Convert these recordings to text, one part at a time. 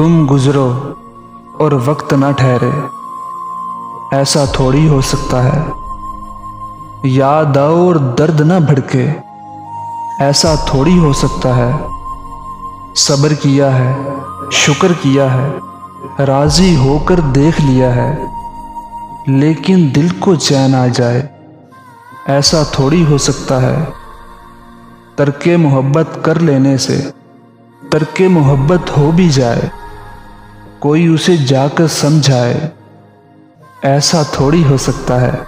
तुम गुजरो और वक्त ना ठहरे, ऐसा थोड़ी हो सकता है। याद आओ और दर्द ना भड़के, ऐसा थोड़ी हो सकता है। सब्र किया है, शुक्र किया है, राजी होकर देख लिया है, लेकिन दिल को चैन आ जाए, ऐसा थोड़ी हो सकता है। तर्के मोहब्बत कर लेने से तर्के मोहब्बत हो भी जाए, कोई उसे जाकर समझाए, ऐसा थोड़ी हो सकता है।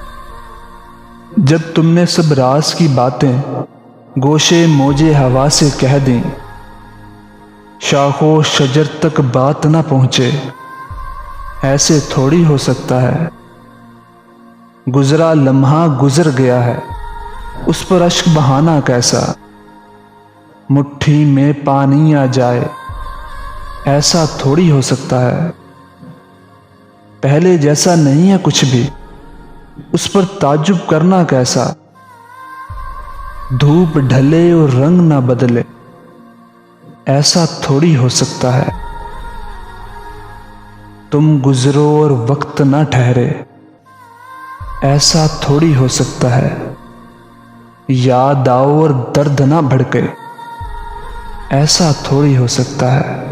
जब तुमने सब राज की बातें गोशे मोजे हवा से कह दी, शाखों शजर तक बात ना पहुंचे, ऐसे थोड़ी हो सकता है। गुजरा लम्हा गुजर गया है, उस पर अश्क बहाना कैसा, मुट्ठी में पानी आ जाए, ऐसा थोड़ी हो सकता है। पहले जैसा नहीं है कुछ भी, उस पर ताज्जुब करना कैसा, धूप ढले और रंग ना बदले, ऐसा थोड़ी हो सकता है। तुम गुजरो और वक्त ना ठहरे, ऐसा थोड़ी हो सकता है। याद आओ और दर्द ना भड़के, ऐसा थोड़ी हो सकता है।